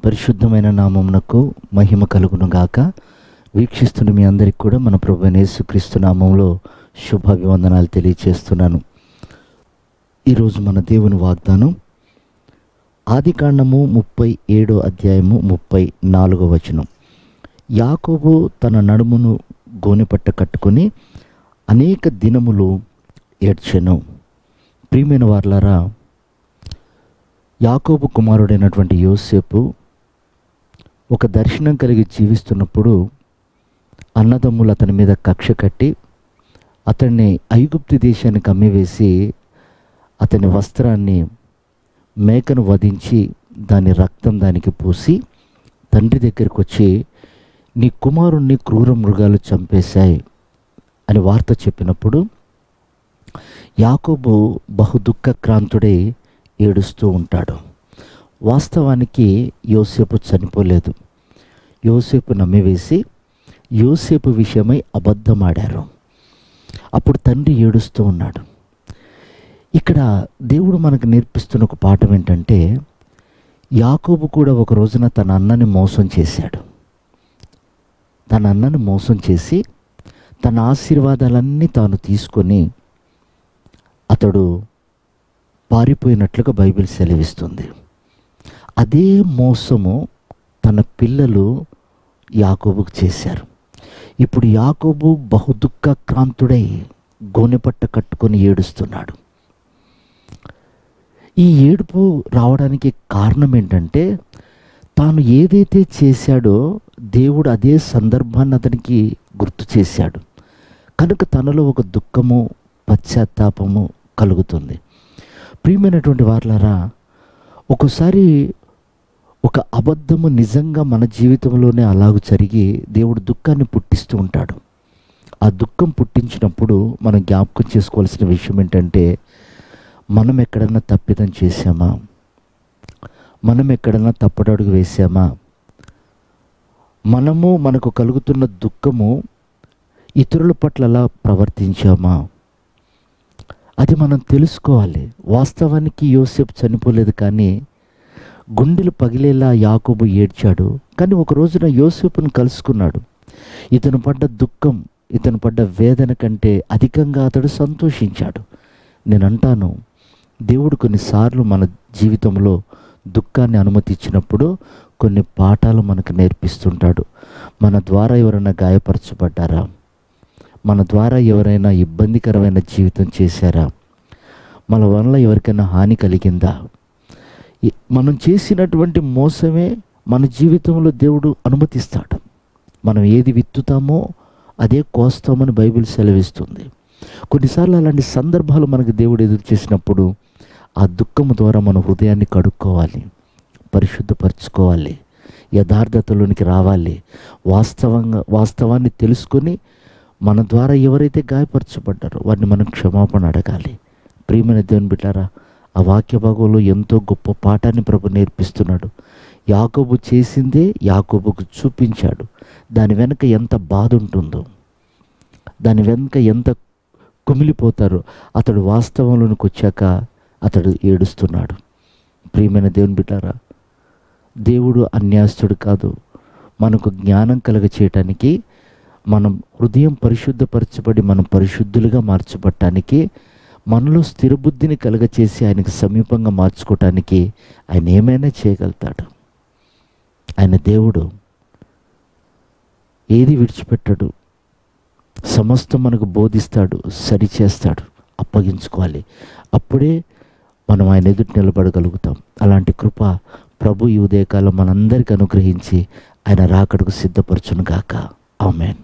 పరిశుద్ధమైన నామమునకు మహిమ కలుగును గాక. వీక్షిస్తున్న మీ అందరికీ కూడా మన ప్రభువైన యేసుక్రీస్తు నామంలో శుభాభివందనాలు తెలియచేస్తున్నాను. ఈరోజు మన దేవుని వాగ్దానం ఆదికాండము 37వ అధ్యాయము 34వ వచనం. యాకోబు తన నడుమును గోనెపట్ట కట్టుకొని అనేక దినములు ఏడ్చెను. ప్రియమైన వారలారా, యాకోబు కుమారుడైనటువంటి యోసేపు ఒక దర్శనం కలిగి జీవిస్తున్నప్పుడు అన్నదమ్ములు అతని మీద కక్ష కట్టి అతన్ని ఐగుప్తు దేశానికి అమ్మివేసి అతని వస్త్రాన్ని మేకను వధించి దాని రక్తం దానికి పూసి తండ్రి దగ్గరికి వచ్చి, నీ కుమారుణ్ణి క్రూర మృగాలు చంపేశాయి అని వార్త చెప్పినప్పుడు యాకోబు బహుదుఃఖక్రాంతుడై ఏడుస్తూ ఉంటాడు. వాస్తవానికి యోసేపు చనిపోలేదు. యోసేపు నమ్మివేసి యోసేపు విషయమై అబద్ధమాడారు. అప్పుడు తండ్రి ఏడుస్తూ ఉన్నాడు. ఇక్కడ దేవుడు మనకు నేర్పిస్తున్న ఒక పాఠం ఏంటంటే, యాకోబు కూడా ఒక రోజున తన అన్నని మోసం చేశాడు. తన అన్నని మోసం చేసి తన ఆశీర్వాదాలన్నీ తాను తీసుకొని అతడు పారిపోయినట్లుగా బైబిల్ సెలవిస్తుంది. అదే మోసము తన పిల్లలు యాకోబుకు చేశారు. ఇప్పుడు యాకోబు బహుదుఃఖక్రాంతుడై గోనెపట్ట కట్టుకొని ఏడుస్తున్నాడు. ఈ ఏడుపు రావడానికి కారణం ఏంటంటే, తాను ఏదైతే చేశాడో దేవుడు అదే సందర్భాన్ని అతనికి గుర్తు చేశాడు. కనుక తనలో ఒక దుఃఖము, పశ్చాత్తాపము కలుగుతుంది. ప్రియమైనటువంటి వారలారా, ఒకసారి ఒక అబద్ధము నిజంగా మన జీవితంలోనే అలాగూ జరిగి దేవుడు దుఃఖాన్ని పుట్టిస్తూ ఉంటాడు. ఆ దుఃఖం పుట్టించినప్పుడు మనం జ్ఞాపకం చేసుకోవాల్సిన విషయం ఏంటంటే, మనం ఎక్కడన్నా తప్పిదం చేశామా? మనం ఎక్కడన్నా తప్పటడుగు వేసామా? మనకు కలుగుతున్న దుఃఖము ఇతరుల పట్ల అలా ప్రవర్తించామా? అది మనం తెలుసుకోవాలి. వాస్తవానికి యోసేపు చనిపోలేదు, కానీ గుండెలు పగిలేలా యాకోబు ఏడ్చాడు. కానీ ఒక రోజున యోసేపును కలుసుకున్నాడు. ఇతను పడ్డ దుఃఖం, ఇతను పడ్డ వేదన కంటే అధికంగా అతడు సంతోషించాడు. నేను అంటాను, దేవుడు కొన్నిసార్లు మన జీవితంలో దుఃఖాన్ని అనుమతించినప్పుడు కొన్ని పాఠాలు మనకు నేర్పిస్తుంటాడు. మన ద్వారా ఎవరైనా గాయపరచబడ్డారా? మన ద్వారా ఎవరైనా ఇబ్బందికరమైన జీవితం చేశారా? మన వల్ల ఎవరికైనా హాని కలిగిందా? మనం చేసినటువంటి మోసమే మన జీవితంలో దేవుడు అనుమతిస్తాడు. మనం ఏది విత్తుతామో అదే కోస్తామని బైబిల్ సెలవిస్తుంది. కొన్నిసార్లు అలాంటి సందర్భాలు మనకు దేవుడు ఎదురు చేసినప్పుడు ఆ దుఃఖము ద్వారా మన హృదయాన్ని కడుక్కోవాలి, పరిశుద్ధపరచుకోవాలి, యథార్థతలోనికి రావాలి. వాస్తవాన్ని తెలుసుకొని మన ద్వారా ఎవరైతే గాయపరచబడ్డారో వారిని మనం క్షమాపణ అడగాలి. ప్రియమైన దేవుని బిడ్డారా, ఆ వాక్య భాగంలో ఎంతో గొప్ప పాఠాన్ని ప్రభు నేర్పిస్తున్నాడు. యాకోబు చేసిందే యాకోబుకు చూపించాడు. దాని వెనుక ఎంత బాధ ఉంటుందో, దాని వెనుక ఎంత కుమిలిపోతారో అతడు వాస్తవంలోనికి వచ్చాక అతడు ఏడుస్తున్నాడు. ప్రియమైన దేవుని బిడ్డారా, దేవుడు అన్యాస్తుడు కాదు. మనకు జ్ఞానం కలుగ చేయటానికి, మనం హృదయం పరిశుద్ధపరచబడి మనం పరిశుద్ధులుగా మార్చబడటానికి, మనలో స్థిరబుద్ధిని కలుగచేసి ఆయనకు సమీపంగా మార్చుకోవటానికి ఆయన ఏమైనా చేయగలుగుతాడు. ఆయన దేవుడు, ఏది విడిచిపెట్టడు. సమస్తం మనకు బోధిస్తాడు, సరిచేస్తాడు. అప్పగించుకోవాలి. అప్పుడే మనం ఆయన ఎదుటి నిలబడగలుగుతాం. అలాంటి కృప ప్రభు ఈ ఉదయకాలం మనందరికీ అనుగ్రహించి ఆయన రాకడకు సిద్ధపరచును గాక. ఆమేన్.